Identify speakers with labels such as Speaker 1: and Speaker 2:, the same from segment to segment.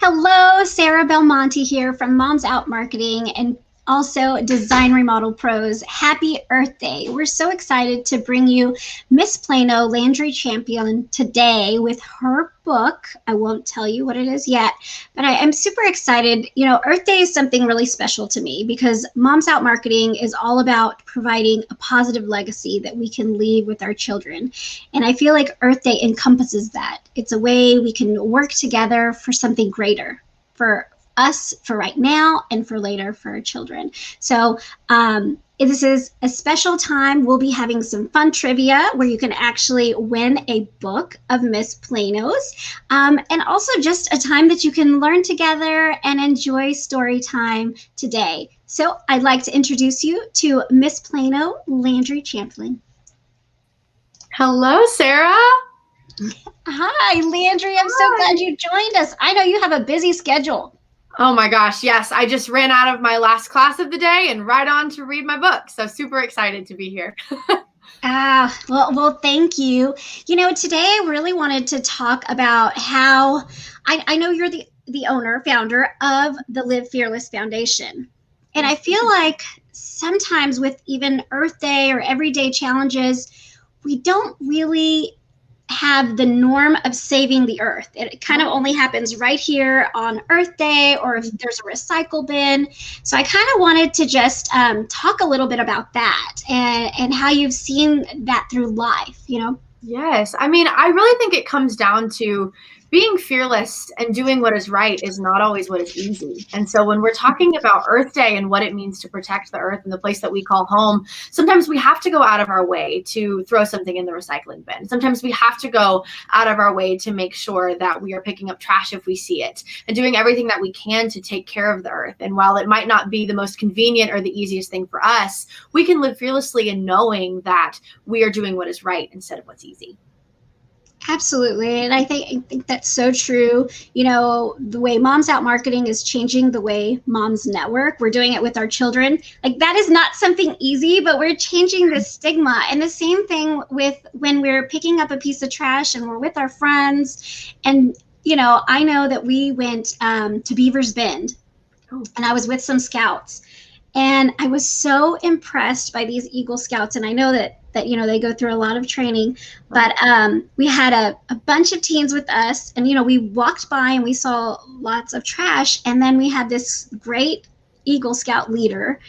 Speaker 1: Hello, Sara Belmonte here from Moms Out Marketing and also Design Remodel Pros. Happy Earth Day. We're so excited to bring you Miss Plano, Landry Champlin today with her book. I won't tell you what it is yet, but I am super excited. You know, Earth Day is something really special to me because Moms Out Marketing is all about providing a positive legacy that we can leave with our children. And I feel like Earth Day encompasses that. It's a way we can work together for something greater for us, for right now, and for later for our children. So this is a special time. We'll be having some fun trivia where you can actually win a book of Miss Plano's, and also just a time that you can learn together and enjoy story time today. So I'd like to introduce you to Miss Plano, Landry Champlin.
Speaker 2: Hello, Sara.
Speaker 1: Hi, Landry. I'm so glad you joined us. I know you have a busy schedule.
Speaker 2: Oh my gosh, yes. I just ran out of my last class of the day and right on to read my book. So super excited to be here.
Speaker 1: Well, thank you. You know, today I really wanted to talk about how I know you're the founder of the Live Fearless Foundation. And I feel like sometimes with even Earth Day or everyday challenges, we don't really have the norm of saving the earth. It kind of only happens right here on Earth Day, or if there's a recycle bin. So I kind of wanted to just talk a little bit about that and how you've seen that through life, you know?
Speaker 2: Yes. I mean, I really think it comes down to being fearless and doing what is right is not always what is easy. And so when we're talking about Earth Day and what it means to protect the earth and the place that we call home, sometimes we have to go out of our way to throw something in the recycling bin. Sometimes we have to go out of our way to make sure that we are picking up trash if we see it and doing everything that we can to take care of the earth. And while it might not be the most convenient or the easiest thing for us, we can live fearlessly in knowing that we are doing what is right instead of what's easy.
Speaker 1: Absolutely. And I think that's so true. You know, the way Moms Out Marketing is changing the way moms network. We're doing it with our children. Like, that is not something easy, but we're changing the stigma. And the same thing with when we're picking up a piece of trash and we're with our friends. And, you know, I know that we went to Beaver's Bend and I was with some scouts. And I was so impressed by these Eagle Scouts. And I know that you know, they go through a lot of training, but we had a bunch of teens with us, and, you know, we walked by and we saw lots of trash. And then we had this great Eagle Scout leader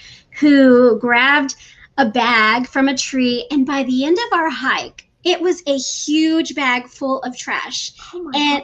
Speaker 1: who grabbed a bag from a tree. And by the end of our hike, it was a huge bag full of trash.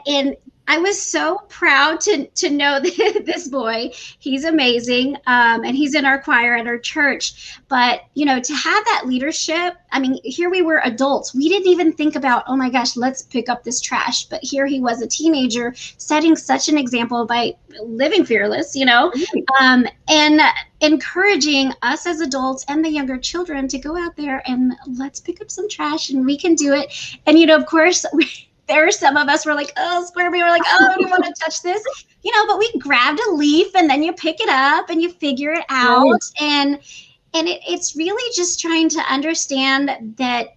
Speaker 1: And I was so proud to know that this boy, he's amazing, and he's in our choir at our church. But, you know, to have that leadership, I mean, here we were adults. We didn't even think about, oh my gosh, let's pick up this trash. But here he was, a teenager, setting such an example by living fearless, you know, and encouraging us as adults and the younger children to go out there and let's pick up some trash, and we can do it. And, you know, of course, there are some of us were like, oh, Squirmy, we're like, oh, I don't want to touch this, you know, but we grabbed a leaf and then you pick it up and you figure it out. Right. And it's really just trying to understand that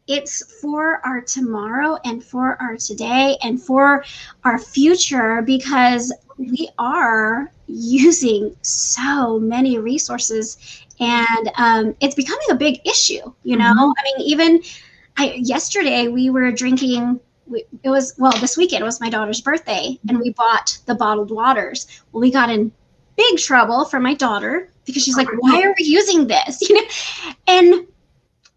Speaker 1: it's for our tomorrow and for our today and for our future, because we are using so many resources, and it's becoming a big issue, you know? I mean, yesterday we were drinking. This weekend was my daughter's birthday, and we bought the bottled waters. Well, we got in big trouble for my daughter because she's like, why are we using this? You know, and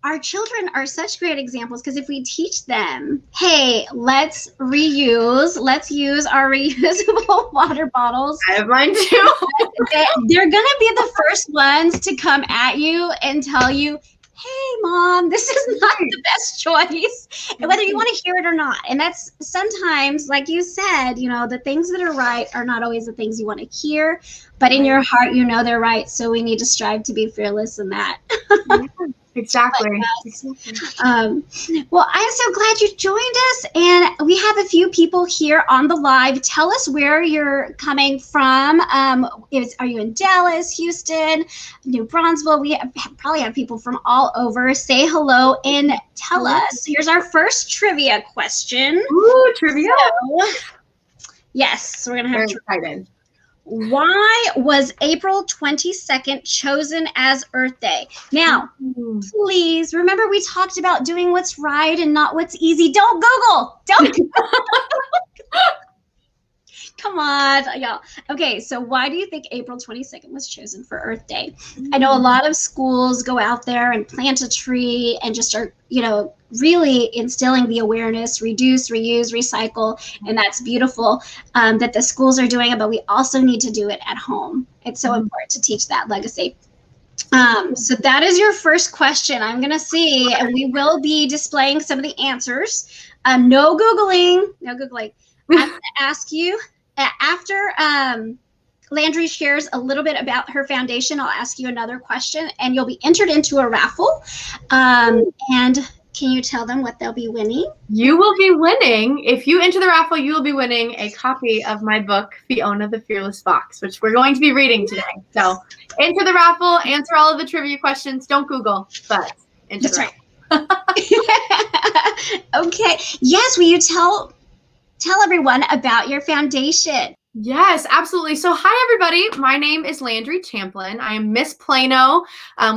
Speaker 1: our children are such great examples, because if we teach them, hey, let's use our reusable water bottles.
Speaker 2: I have mine too.
Speaker 1: They're going to be the first ones to come at you and tell you, hey, Mom, this is not the best choice, whether you want to hear it or not. And that's sometimes, like you said, you know, the things that are right are not always the things you want to hear, but in your heart, you know they're right. So we need to strive to be fearless in that.
Speaker 2: Exactly.
Speaker 1: Well, I'm so glad you joined us, and we have a few people here on the live. Tell us where you're coming from. Are you in Dallas, Houston, New Brunswick? We probably have people from all over. Say hello and tell us. Here's our first trivia question.
Speaker 2: Ooh, trivia.
Speaker 1: Yes, so we're going to have
Speaker 2: Very excited.
Speaker 1: Why was April 22nd chosen as Earth Day? Now, please remember we talked about doing what's right and not what's easy. Don't Google. Don't. Come on, y'all. Okay, so why do you think April 22nd was chosen for Earth Day? I know a lot of schools go out there and plant a tree and just are, really instilling the awareness, reduce, reuse, recycle, and that's beautiful that the schools are doing it, but we also need to do it at home. It's so important to teach that legacy. So that is your first question. I'm going to see, and we will be displaying some of the answers. No Googling. I'm going to ask you, after Landry shares a little bit about her foundation, I'll ask you another question, and you'll be entered into a raffle. And can you tell them what they'll be winning?
Speaker 2: You will be winning. If you enter the raffle, you will be winning a copy of my book, Fiona The Fearless Fox, which we're going to be reading today. So enter the raffle, answer all of the trivia questions. Don't Google, but enter the
Speaker 1: raffle. Okay. Yes, will you tell everyone about your foundation?
Speaker 2: Yes, absolutely. So hi, everybody. My name is Landry Champlin. I am Miss Plano,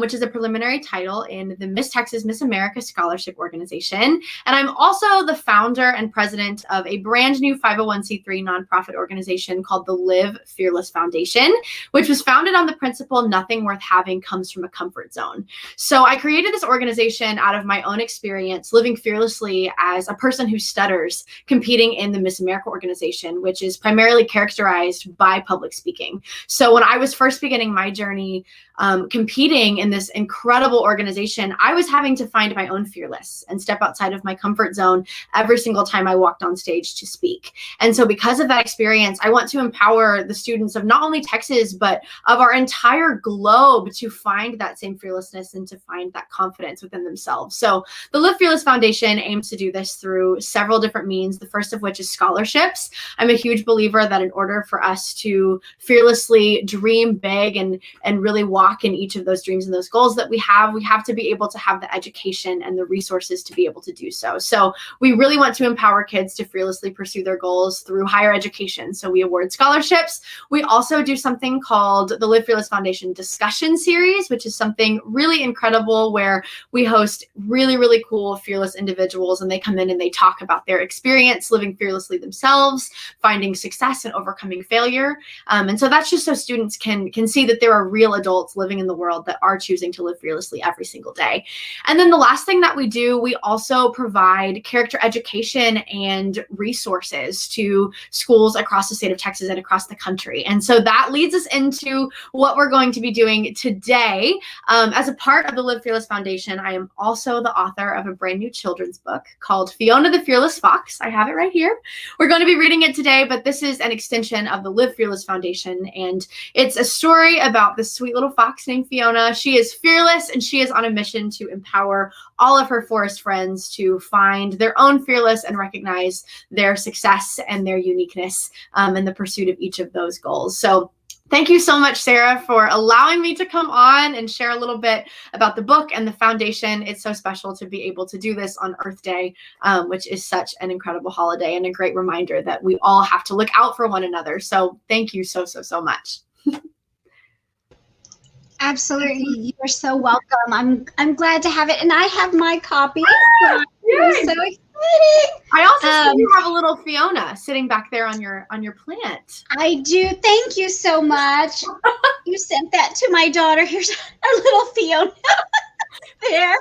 Speaker 2: which is a preliminary title in the Miss Texas, Miss America Scholarship Organization. And I'm also the founder and president of a brand new 501c3 nonprofit organization called the Live Fearless Foundation, which was founded on the principle nothing worth having comes from a comfort zone. So I created this organization out of my own experience living fearlessly as a person who stutters, competing in the Miss America organization, which is primarily characterized by public speaking. So when I was first beginning my journey competing in this incredible organization, I was having to find my own fearless and step outside of my comfort zone every single time I walked on stage to speak. And so because of that experience, I want to empower the students of not only Texas, but of our entire globe to find that same fearlessness and to find that confidence within themselves. So the Live Fearless Foundation aims to do this through several different means, the first of which is scholarships. I'm a huge believer that in order for us to fearlessly dream big and really walk in each of those dreams and those goals that we have to be able to have the education and the resources to be able to do so. So we really want to empower kids to fearlessly pursue their goals through higher education. So we award scholarships. We also do something called the Live Fearless Foundation Discussion Series, which is something really incredible where we host really, really cool, fearless individuals, and they come in and they talk about their experience living fearlessly themselves, finding success and overcoming failure. And so that's just so students can see that there are real adults living in the world that are choosing to live fearlessly every single day. And then the last thing that we do, we also provide character education and resources to schools across the state of Texas and across the country. And so that leads us into what we're going to be doing today. As a part of the Live Fearless Foundation, I am also the author of a brand new children's book called Fiona The Fearless Fox. I have it right here. We're going to be reading it today, but this is an extension of the Live Fearless Foundation, and it's a story about this sweet little fox named Fiona. She is fearless, and she is on a mission to empower all of her forest friends to find their own fearless and recognize their success and their uniqueness in the pursuit of each of those goals. So thank you so much, Sara, for allowing me to come on and share a little bit about the book and the foundation. It's so special to be able to do this on Earth Day, which is such an incredible holiday and a great reminder that we all have to look out for one another. So thank you so much.
Speaker 1: Absolutely. You are so welcome. I'm glad to have it. And I have my copy. So I'm so excited.
Speaker 2: I also see you have a little Fiona sitting back there on your plant.
Speaker 1: I do. Thank you so much. You sent that to my daughter. Here's a little Fiona there.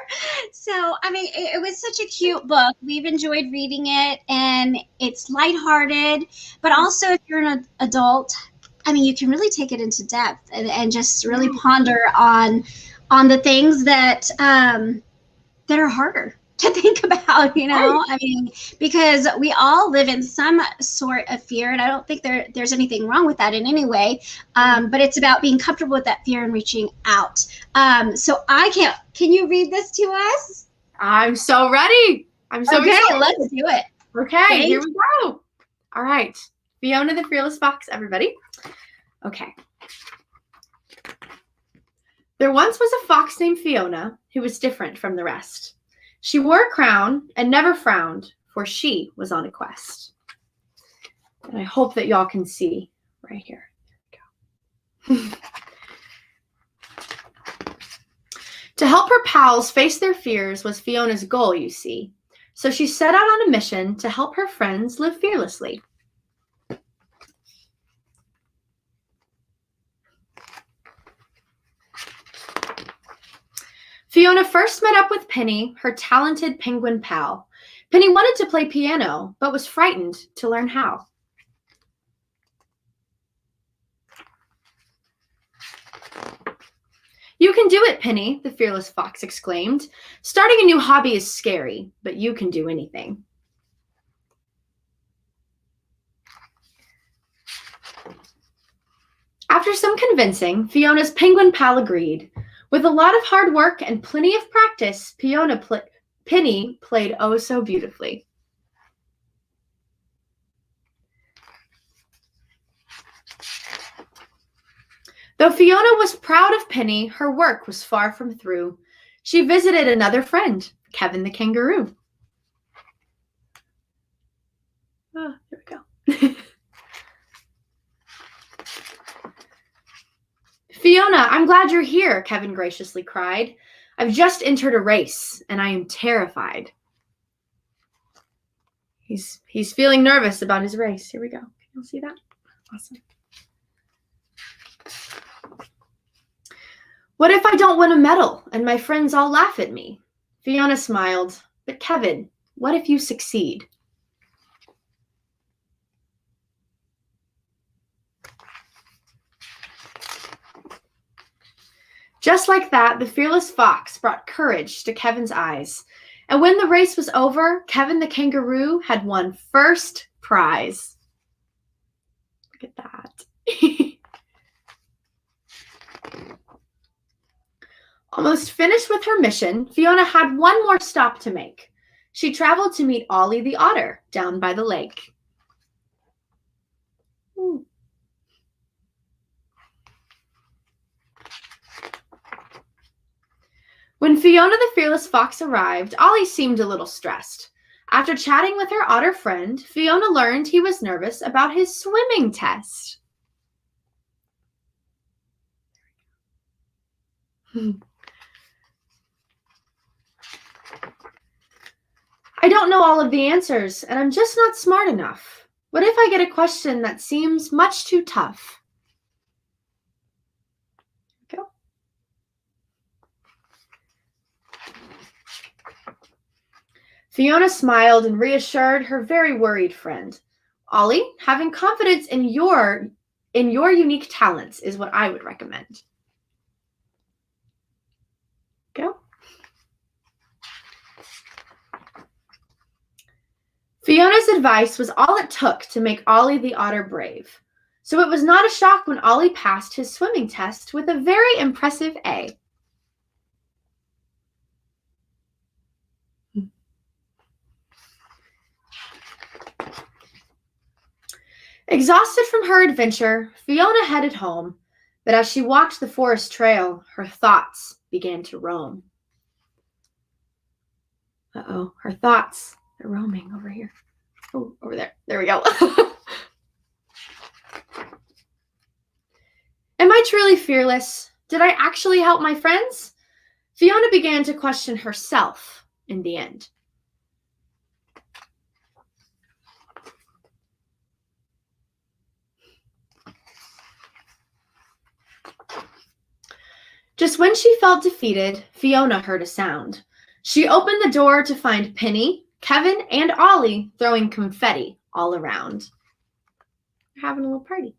Speaker 1: So, I mean, it was such a cute book. We've enjoyed reading it, and it's lighthearted, but also if you're an adult, I mean, you can really take it into depth and just really ponder on the things that are harder to think about, I mean, because we all live in some sort of fear, and I don't think there's anything wrong with that in any way, but it's about being comfortable with that fear and reaching out. So can you read this to us?
Speaker 2: I'm so ready. I'm so excited.
Speaker 1: Let's do it.
Speaker 2: Okay, here we go. All right. Fiona the Fearless Fox, everybody. Okay. There once was a fox named Fiona who was different from the rest. She wore a crown and never frowned, for she was on a quest. And I hope that y'all can see right here. There we go. To help her pals face their fears was Fiona's goal, you see. So she set out on a mission to help her friends live fearlessly. Fiona first met up with Penny, her talented penguin pal. Penny wanted to play piano, but was frightened to learn how. You can do it, Penny, the fearless fox exclaimed. Starting a new hobby is scary, but you can do anything. After some convincing, Fiona's penguin pal agreed. With a lot of hard work and plenty of practice, Penny played oh so beautifully. Though Fiona was proud of Penny, her work was far from through. She visited another friend, Kevin the kangaroo. Oh, there we go. Fiona, I'm glad you're here, Kevin graciously cried. I've just entered a race, and I am terrified. He's feeling nervous about his race. Here we go. Can you see that? Awesome. What if I don't win a medal and my friends all laugh at me? Fiona smiled. But Kevin, what if you succeed? Just like that, the fearless fox brought courage to Kevin's eyes. And when the race was over, Kevin the kangaroo had won first prize. Look at that. Almost finished with her mission, Fiona had one more stop to make. She traveled to meet Ollie the otter down by the lake. Ooh. When Fiona the fearless fox arrived, Ollie seemed a little stressed. After chatting with her otter friend, Fiona learned he was nervous about his swimming test. I don't know all of the answers, and I'm just not smart enough. What if I get a question that seems much too tough? Go. Fiona smiled and reassured her very worried friend. Ollie, having confidence in your unique talents is what I would recommend. Go. Fiona's advice was all it took to make Ollie the otter brave. So it was not a shock when Ollie passed his swimming test with a very impressive A. Exhausted from her adventure, Fiona headed home, but as she walked the forest trail, her thoughts began to roam. Uh-oh, her thoughts are roaming over here. Oh, over there. There we go. Am I truly fearless? Did I actually help my friends? Fiona began to question herself in the end. Just when she felt defeated, Fiona heard a sound. She opened the door to find Penny, Kevin, and Ollie throwing confetti all around. They're having a little party.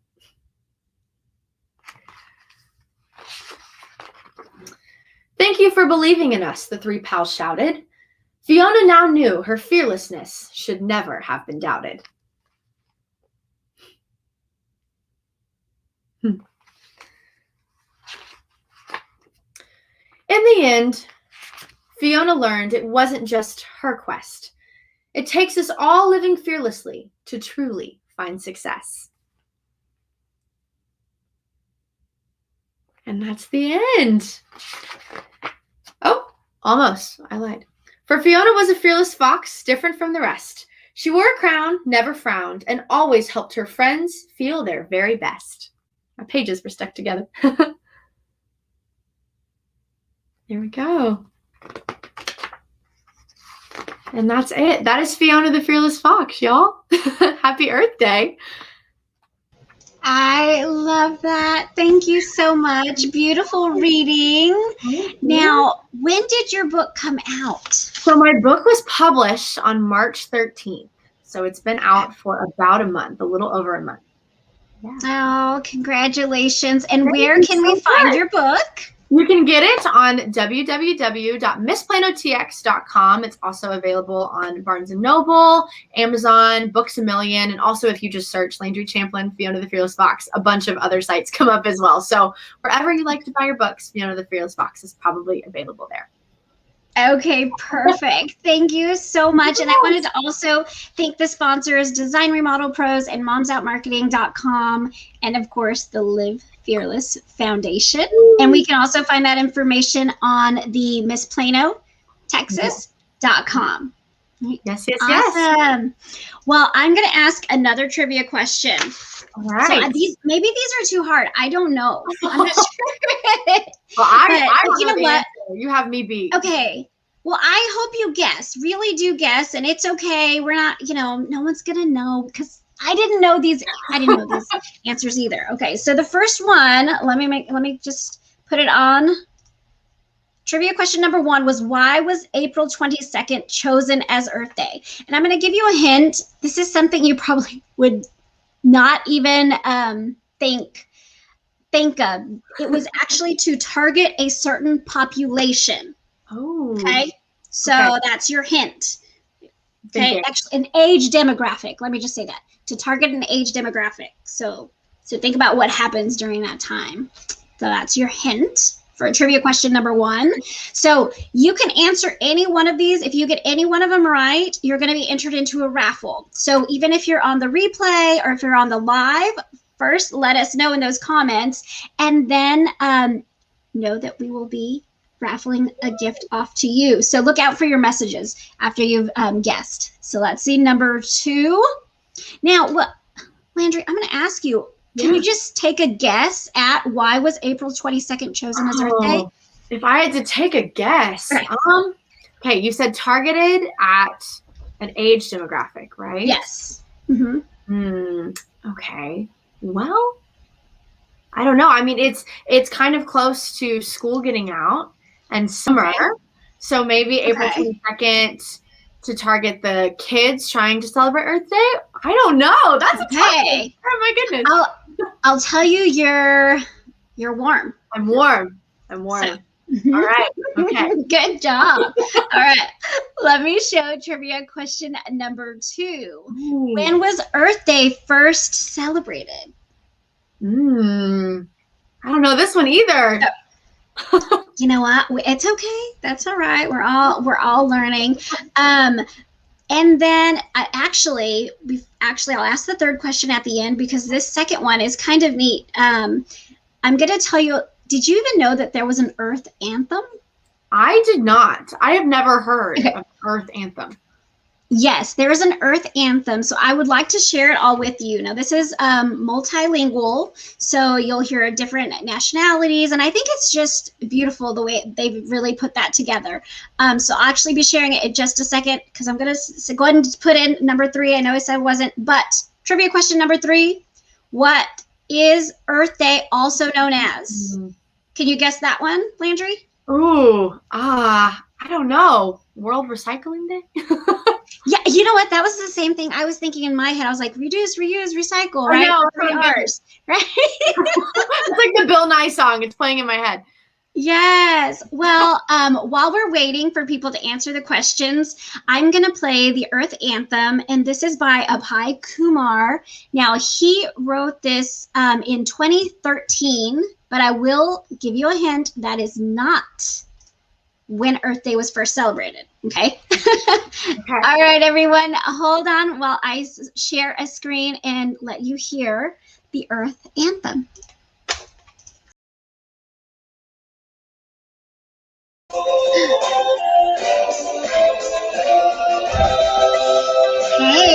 Speaker 2: Thank you for believing in us, the three pals shouted. Fiona now knew her fearlessness should never have been doubted. In the end, Fiona learned it wasn't just her quest. It takes us all living fearlessly to truly find success. And that's the end. Oh, almost. I lied. For Fiona was a fearless fox, different from the rest. She wore a crown, never frowned, and always helped her friends feel their very best. My pages were stuck together. There we go. And that's it. That is Fiona the Fearless Fox, y'all. Happy Earth Day.
Speaker 1: I love that. Thank you so much. Beautiful reading. Now, when did your book come out?
Speaker 2: So my book was published on March 13th. So it's been out for about a month, a little over a month.
Speaker 1: Yeah. Oh, congratulations. And where can we find your book?
Speaker 2: You can get it on www.missplanotx.com. It's also available on Barnes & Noble, Amazon, Books A Million, and also if you just search Landry Champlin, Fiona the Fearless Fox, a bunch of other sites come up as well. So wherever you like to buy your books, Fiona the Fearless Fox is probably available there.
Speaker 1: Okay, perfect. Thank you so much. And I wanted to also thank the sponsors, Design Remodel Pros and momsoutmarketing.com, and of course the Live Fearless Foundation. And we can also find that information on the Miss Plano, Texas.com.
Speaker 2: Yes, yes,
Speaker 1: awesome. Yes. Well, I'm going to ask another trivia question.
Speaker 2: All right.
Speaker 1: So maybe these are too hard. I don't know. I'm not sure.
Speaker 2: Well, I
Speaker 1: you know what?
Speaker 2: You have me beat.
Speaker 1: Okay. Well, I hope you guess. Really do guess, and it's okay. We're not, no one's gonna know because I didn't know these answers either. Okay, so the first one, let me just put it on. Trivia question number 1 was, why was April 22nd chosen as Earth Day? And I'm going to give you a hint. This is something you probably would not even think of. It was actually to target a certain population.
Speaker 2: Oh.
Speaker 1: Okay. So that's your hint. Okay. Actually, an age demographic. Let me just say that. To target an age demographic. So think about what happens during that time. So that's your hint for trivia question number 1. So you can answer any one of these. If you get any one of them right, you're going to be entered into a raffle. So even if you're on the replay or if you're on the live, first let us know in those comments, and then know that we will be raffling a gift off to you. So look out for your messages after you've guessed. So let's see, number 2. Now, Landry, I'm going to ask you, can you just take a guess at why was April 22nd chosen as Earth Day?
Speaker 2: If I had to take a guess,
Speaker 1: right.
Speaker 2: Okay, you said targeted at an age demographic, right?
Speaker 1: Yes.
Speaker 2: Okay. Well, I don't know. I mean, it's kind of close to school getting out and summer. Okay. So maybe April 22nd to target the kids trying to celebrate Earth Day. I don't know. That's a tough one. Oh my goodness.
Speaker 1: I'll tell you you're warm.
Speaker 2: I'm warm. So. All right. Okay.
Speaker 1: Good job. All right. Let me show trivia question number 2. Ooh. When was Earth Day first celebrated?
Speaker 2: I don't know this one either.
Speaker 1: You know what? It's okay. That's all right. We're all learning. And then I'll ask the third question at the end because this second one is kind of neat. I'm going to tell you, did you even know that there was an Earth anthem?
Speaker 2: I did not. I have never heard of Earth anthem.
Speaker 1: Yes, there is an Earth anthem. So I would like to share it all with you. Now, this is multilingual, so you'll hear different nationalities, and I think it's just beautiful the way they've really put that together. So I'll actually be sharing it in just a second because I'm going to go ahead and put in number 3. I know I said it wasn't, but trivia question number 3, what is Earth Day also known as? Can you guess that one, Landry?
Speaker 2: I don't know. World Recycling Day?
Speaker 1: Yeah, you know what? That was the same thing I was thinking in my head. I was like, reduce, reuse, recycle, right?
Speaker 2: I know,
Speaker 1: 3 R's, right?
Speaker 2: It's like the Bill Nye song. It's playing in my head.
Speaker 1: Yes. Well, while we're waiting for people to answer the questions, I'm going to play the Earth Anthem, and this is by Abhay Kumar. Now, he wrote this in 2013, but I will give you a hint. That is not when Earth Day was first celebrated. Okay. All right, everyone, hold on while I share a screen and let you hear the Earth Anthem. Okay.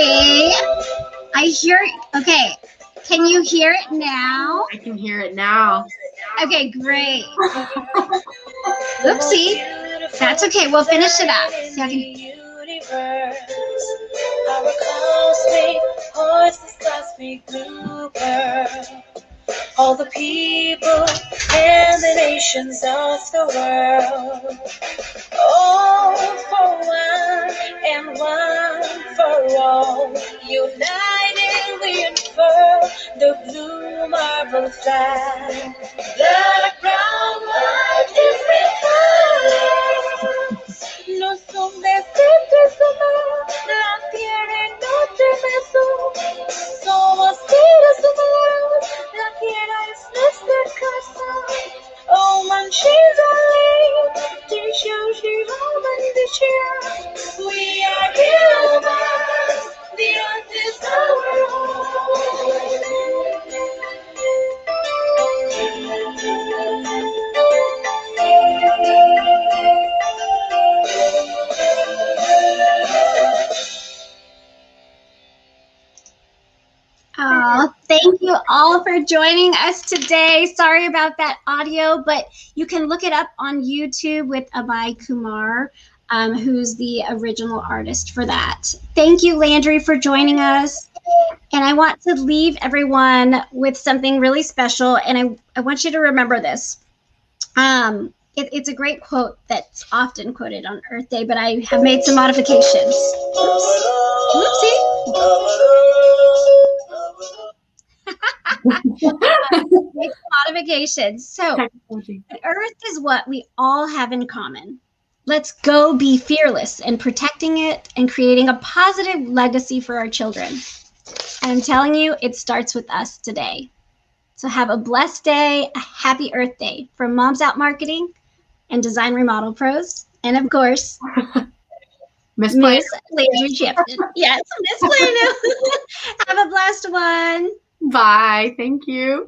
Speaker 1: I hear, okay. Can you hear it now?
Speaker 2: I can hear it now.
Speaker 1: Okay, great. Oopsie. That's okay. We'll finish it up. So I can...
Speaker 3: Our cosmic horses, cosmic bluebird. All the people and the nations of the world. All for one and one for all. United we unfurl the blue marble flag. Black, brown, white, different colors. No son decentes somos, la tierra no temeso. Somos seres humanos, la tierra es nuestra casa. Oh, manches only, teacher, she home and the chair. We are humans, the earth is our
Speaker 1: Oh, thank you all for joining us today. Sorry about that audio, but you can look it up on YouTube with Abhay Kumar, who's the original artist for that. Thank you, Landry, for joining us. And I want to leave everyone with something really special, and I want you to remember this. It's a great quote that's often quoted on Earth Day, but I have made some modifications. Whoopsie. Make modifications. So, Earth is what we all have in common. Let's go be fearless in protecting it and creating a positive legacy for our children. And I'm telling you, it starts with us today. So have a blessed day, a happy Earth Day from Moms Out Marketing and Design Remodel Pros. And of course, Miss Landry Champlin. Yes, Miss Plano. Have a blessed one.
Speaker 2: Bye. Thank you.